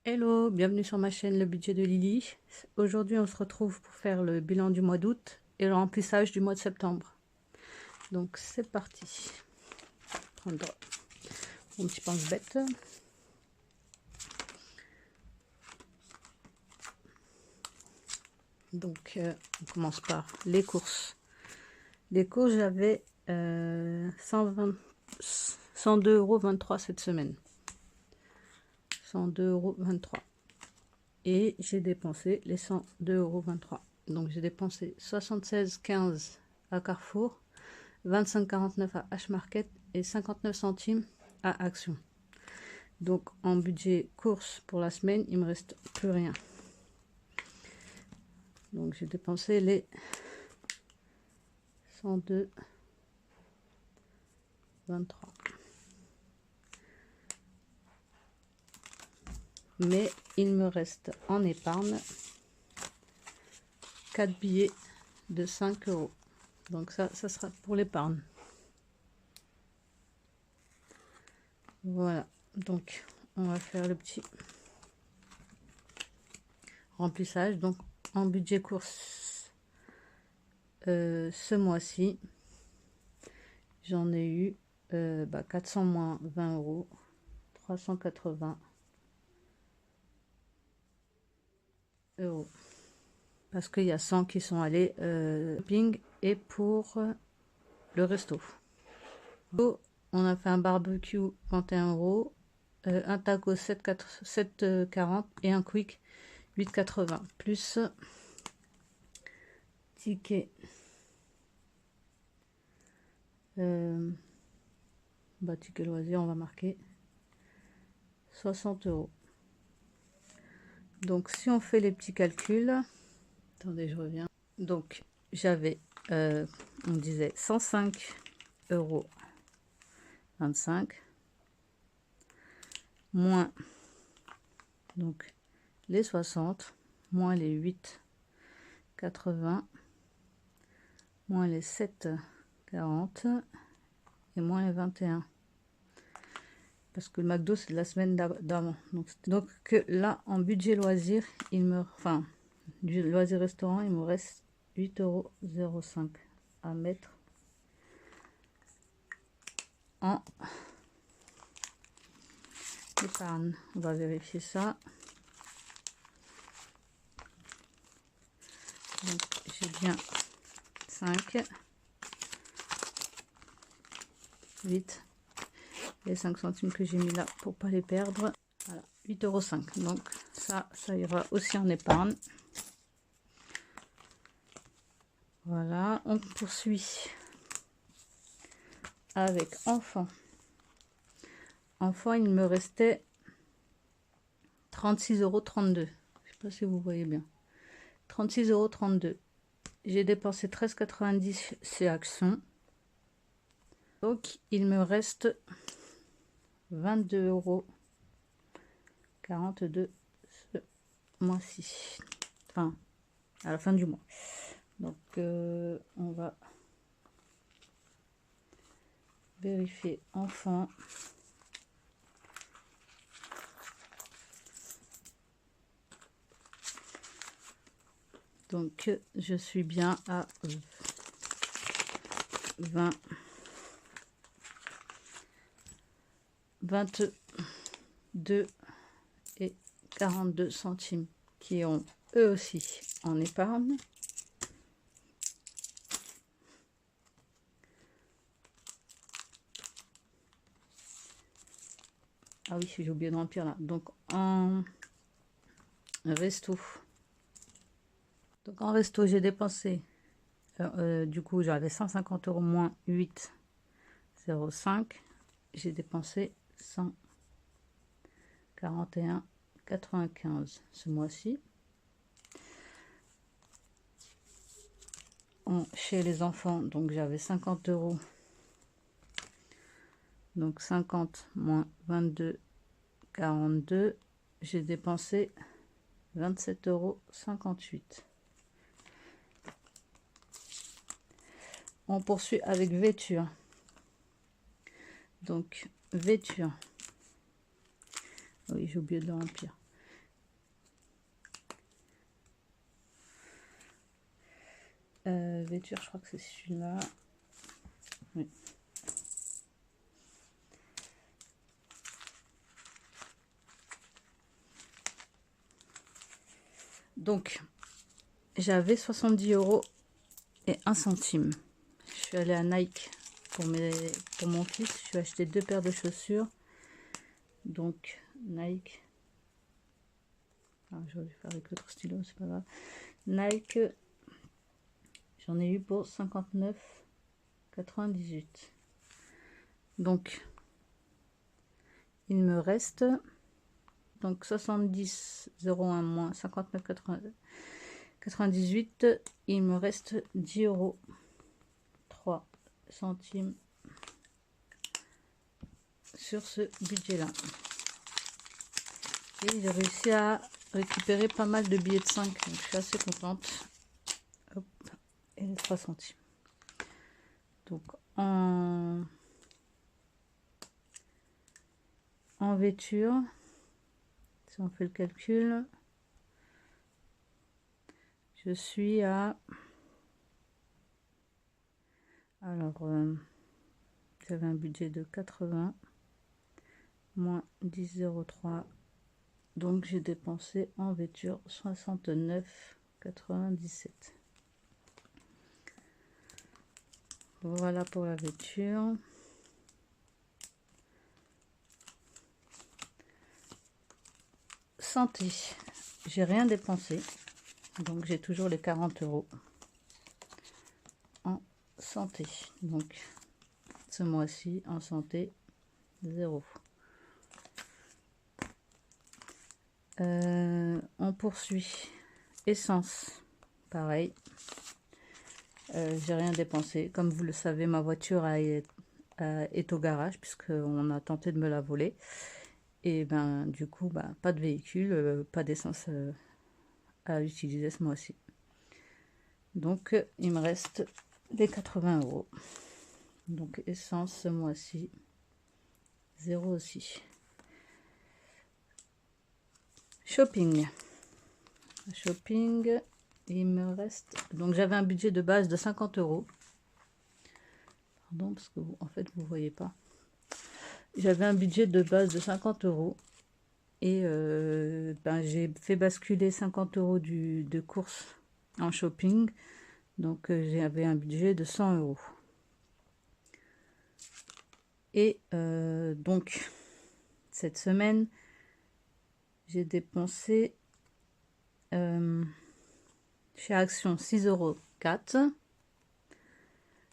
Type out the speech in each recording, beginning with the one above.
Hello, bienvenue sur ma chaîne Le Budget de Lily. Aujourd'hui, on se retrouve pour faire le bilan du mois d'août et le remplissage du mois de septembre. Donc, c'est parti. Prendre mon petit pense-bête. Donc, on commence par les courses. Les courses, j'avais 102,23 € cette semaine. 102,23 € et j'ai dépensé les 102,23 €. Donc j'ai dépensé 76,15 € à Carrefour, 25,49 € à H-Market et 59 centimes à Action. Donc en budget course pour la semaine, il me reste plus rien. Donc j'ai dépensé les 102,23 €. Mais il me reste en épargne 4 billets de 5 €. Donc ça sera pour l'épargne. Voilà, donc on va faire le petit remplissage. Donc en budget course, ce mois-ci, j'en ai eu 400 moins 20 €, 380 €. Parce qu'il y a 100 qui sont allés shopping et pour le resto. On a fait un barbecue 21 €, un taco 7,40 et un quick 8,80 plus ticket ticket loisir, on va marquer 60 €. Donc si on fait les petits calculs, attendez, je reviens. Donc j'avais on disait 105,25 € moins donc les 60 moins les 8,80 moins les 7,40 et moins les 21, parce que le McDo c'est de la semaine d'avant. Donc là en budget loisir, du loisir restaurant, il me reste 8,05 € à mettre en épargne. On va vérifier ça. Donc j'ai bien 5, 8 les 5 centimes que j'ai mis là pour pas les perdre. Voilà, 8,05 €. Donc ça ira aussi en épargne. Voilà, on poursuit avec enfant. Enfant, il me restait 36,32 €. Je sais pas si vous voyez bien. 36,32 €. J'ai dépensé 13,90 € chez Action. Donc il me reste 22,42 € ce mois-ci. Enfin, à la fin du mois. Donc on va vérifier enfant. Donc je suis bien à 22 et 42 centimes qui ont eux aussi en épargne. Ah oui, j'ai oublié de remplir là. Donc en resto. Donc en resto, j'ai dépensé, du coup j'avais 150 € moins 8,05 €. J'ai dépensé 141,95 € ce mois-ci. Chez les enfants, donc j'avais 50 €. Donc 50 moins 22,42 €. J'ai dépensé 27,58 €. On poursuit avec vêture. Donc vêture. Oui, j'ai oublié de le remplir. vêture, je crois que c'est celui-là. Oui. Donc, j'avais 70 € et 1 centime. Je suis allée à Nike pour mon fils. Je suis acheté 2 paires de chaussures. Donc, Nike. J'aurais dû faire avec l'autre stylo, c'est pas grave. Nike, j'en ai eu pour 59,98. Donc, il me reste donc 70,01 moins 59,98. Il me reste 10 € 3 centimes sur ce budget-là. Et j'ai réussi à récupérer pas mal de billets de 5, donc je suis assez contente. Hop, et les 3 centimes. Donc en vêture, si on fait le calcul, je suis à... Alors, j'avais un budget de 80, moins 10,03. Donc j'ai dépensé en vêture 69,97. Voilà pour la vêture. Santé, j'ai rien dépensé, donc j'ai toujours les 40 € en santé. Donc ce mois-ci en santé 0. On poursuit. Essence, pareil. J'ai rien dépensé. Comme vous le savez, ma voiture est au garage puisqu'on a tenté de me la voler. Et ben du coup, pas de véhicule, pas d'essence à utiliser ce mois-ci. Donc il me reste les 80 €. Donc essence ce mois-ci 0 aussi. Shopping, il me reste, donc j'avais un budget de base de 50 €. Pardon, parce que en fait vous voyez pas. J'avais un budget de base de 50 € et j'ai fait basculer 50 € de courses en shopping. Donc j'avais un budget de 100 €. Et donc cette semaine, j'ai dépensé chez Action 6,04 €.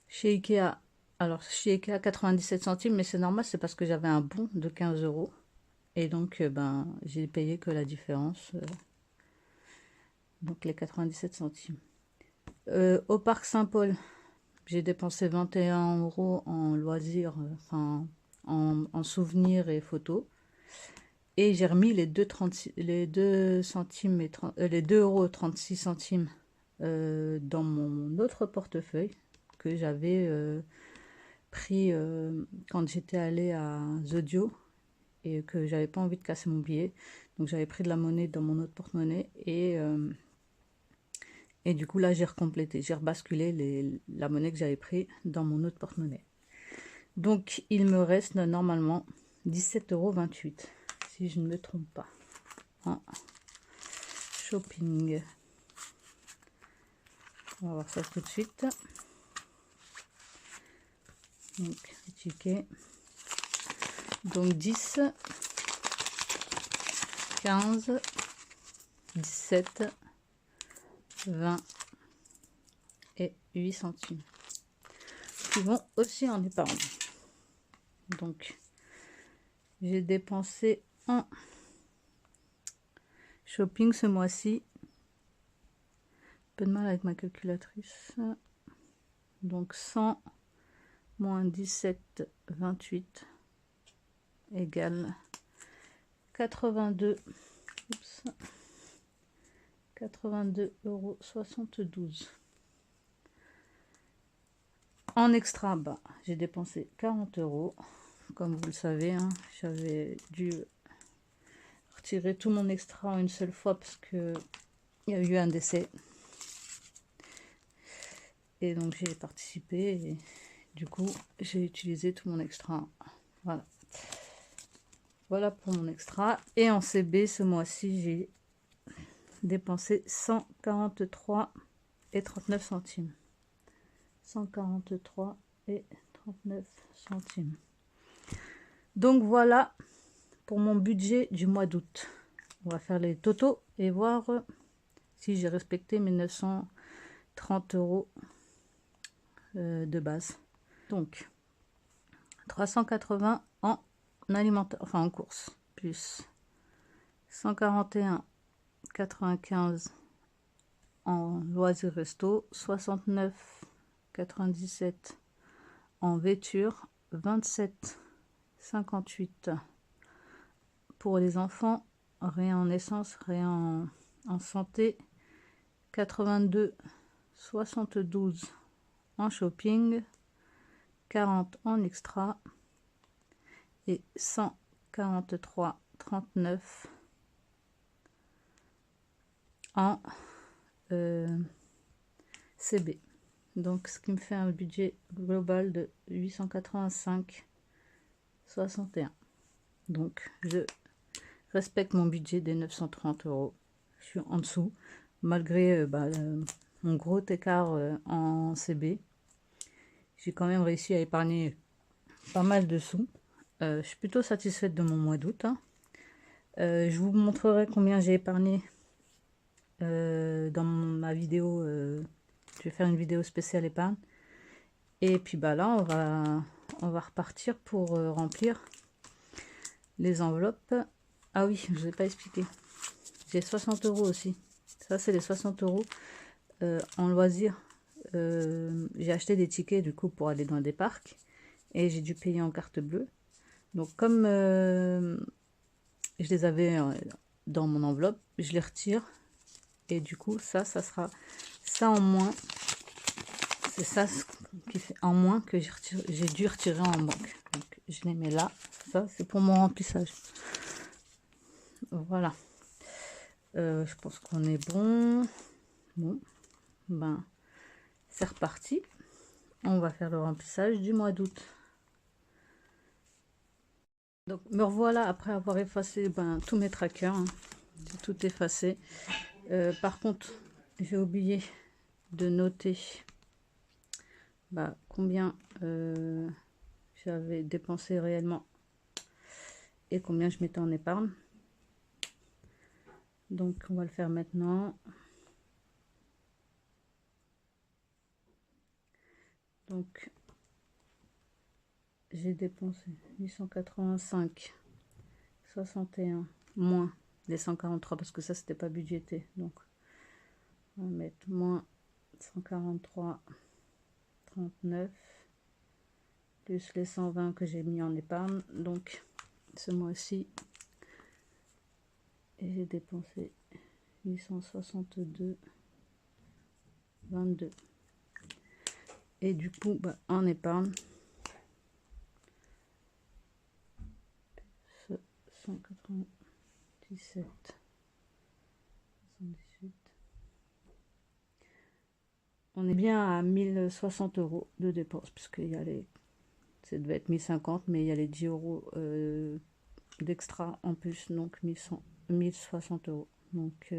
Chez Ikea, alors chez Ikea 97 centimes, mais c'est normal, c'est parce que j'avais un bon de 15 €. Et donc j'ai payé que la différence, donc les 97 centimes. Au Parc Saint-Paul, j'ai dépensé 21 € en loisirs, enfin en souvenirs et photos. Et j'ai remis les 2 centimes et les 2,36 € dans mon autre portefeuille que j'avais pris quand j'étais allée à Zodio et que j'avais pas envie de casser mon billet. Donc j'avais pris de la monnaie dans mon autre porte-monnaie et du coup là j'ai recomplété, j'ai rebasculé la monnaie que j'avais pris dans mon autre porte-monnaie. Donc il me reste normalement 17,28 €, si je ne me trompe pas, en shopping. On va voir ça tout de suite. Donc les tickets. Donc 10, 15, 17, 20 et 8 centimes. Qui vont aussi en épargne. Donc j'ai dépensé en shopping ce mois-ci. Un peu de mal avec ma calculatrice. Donc 100 moins 17, 28 égale 82. 82,72 €. En extra, j'ai dépensé 40 €. Comme vous le savez, hein, j'avais dû retirer tout mon extra en une seule fois parce que il y a eu un décès. Et donc j'ai participé et du coup j'ai utilisé tout mon extra. Voilà. Voilà pour mon extra. Et en CB ce mois-ci j'ai dépensé 143 et 39 centimes. 143 et 39 centimes. Donc voilà pour mon budget du mois d'août. On va faire les totaux et voir si j'ai respecté mes 930 € de base. Donc 380 en alimentaire, enfin en course, plus 141,95 en loisirs resto, 69,97 en vêture, 27,58 pour les enfants, rien en essence, rien en santé, 82,72 en shopping, 40 en extra et 143,39 en CB. Donc ce qui me fait un budget global de 885,61. Donc je respecte mon budget des 930 €. Je suis en dessous malgré mon gros écart en CB. J'ai quand même réussi à épargner pas mal de sous. Je suis plutôt satisfaite de mon mois d'août. Hein. Je vous montrerai combien j'ai épargné dans ma vidéo. Je vais faire une vidéo spéciale épargne. Et puis bah là, on va repartir pour remplir les enveloppes. Ah oui, je ne vous ai pas expliqué. J'ai 60 € aussi. Ça, c'est les 60 € en loisirs. J'ai acheté des tickets du coup pour aller dans des parcs. Et j'ai dû payer en carte bleue. Donc comme je les avais dans mon enveloppe, je les retire. Et du coup, ça sera ça en moins. C'est ça qui fait en moins que j'ai dû retirer en banque. Donc je les mets là. Ça, c'est pour mon remplissage. Voilà. Je pense qu'on est bon. Bon, ben, c'est reparti. On va faire le remplissage du mois d'août. Donc me revoilà après avoir effacé tous mes trackers. Hein. J'ai tout effacé. Par contre, j'ai oublié de noter combien j'avais dépensé réellement et combien je mettais en épargne. Donc on va le faire maintenant. Donc j'ai dépensé 885,61 moins les 143 parce que ça c'était pas budgété. Donc on va mettre moins 143,39 plus les 120 que j'ai mis en épargne. Donc ce mois-ci j'ai dépensé 862,22 et du coup en épargne 197,78. On est bien à 1060 € de dépenses puisqu'il y a les, ça devait être 1050, mais il y a les 10 € d'extra en plus, donc 1060 €. Donc il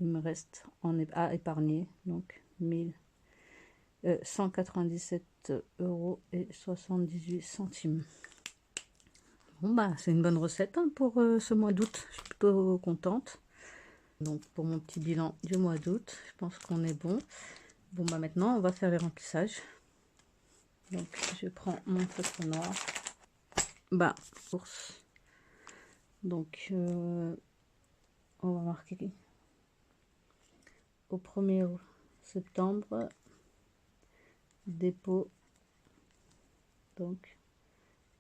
me reste à épargner donc 197,78 €. Bon c'est une bonne recette hein, pour ce mois d'août. Je suis plutôt contente. Donc pour mon petit bilan du mois d'août, je pense qu'on est bon. Bon maintenant on va faire les remplissages. Donc je prends mon feutre noir. Course. Donc on va marquer au 1er septembre dépôt, donc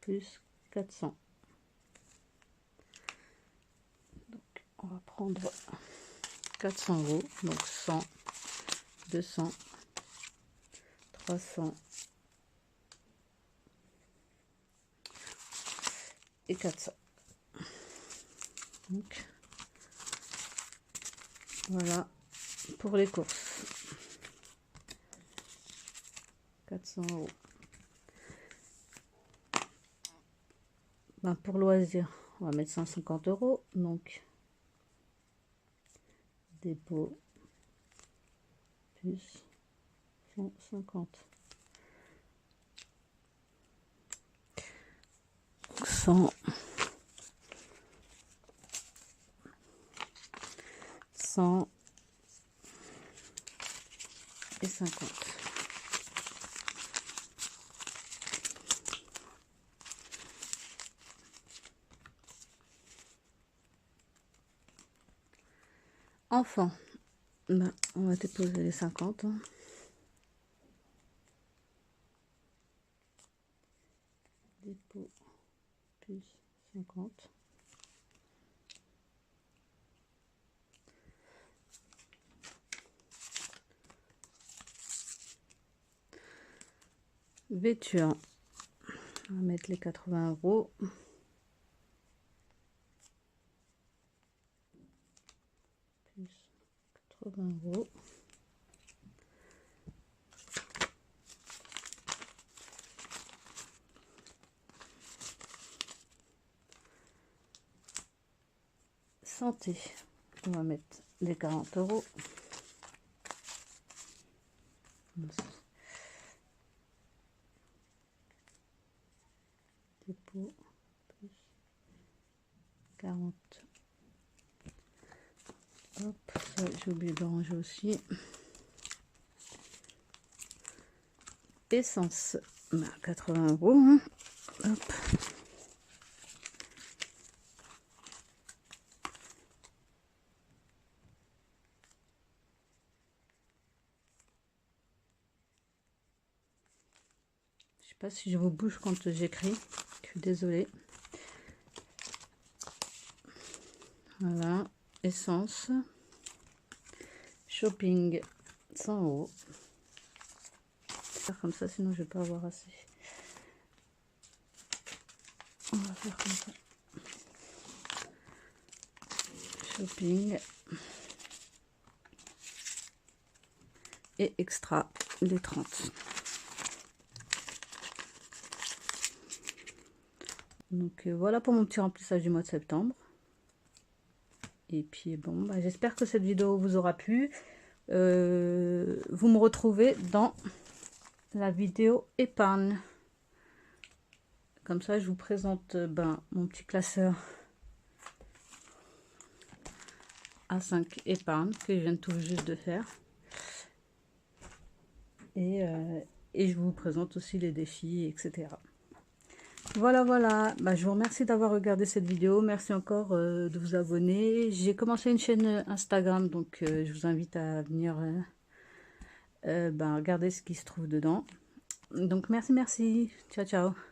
plus 400. Donc on va prendre 400 €, donc 100, 200, 300 et 400. Donc voilà pour les courses. 100 €. Ben, pour loisir, on va mettre 150 €. Donc, dépôt plus 150. 100. 100 et 50. Enfant, ben, on va déposer les 50. Hein. Dépôt plus 50. Vêture, on va mettre les 80 €. Plus 80 €. Santé, on va mettre les 40 €. Dépôt plus 40. Hop, ça j'ai oublié de ranger aussi. Essence, 80 €. Hein. Hop. Je sais pas si je vous bouge quand j'écris. Je suis désolée. Voilà, essence. Shopping, 100 €. Faire comme ça, sinon je vais pas avoir assez. On va faire comme ça. Shopping. Et extra, les 30. Donc voilà pour mon petit remplissage du mois de septembre. Et puis bon, bah, j'espère que cette vidéo vous aura plu. Vous me retrouvez dans la vidéo épargne. Comme ça, je vous présente mon petit classeur A5 épargne que je viens tout juste de faire. Et je vous présente aussi les défis, etc. Voilà, voilà. Bah, je vous remercie d'avoir regardé cette vidéo. Merci encore de vous abonner. J'ai commencé une chaîne Instagram, donc je vous invite à venir regarder ce qui se trouve dedans. Donc merci, merci. Ciao, ciao.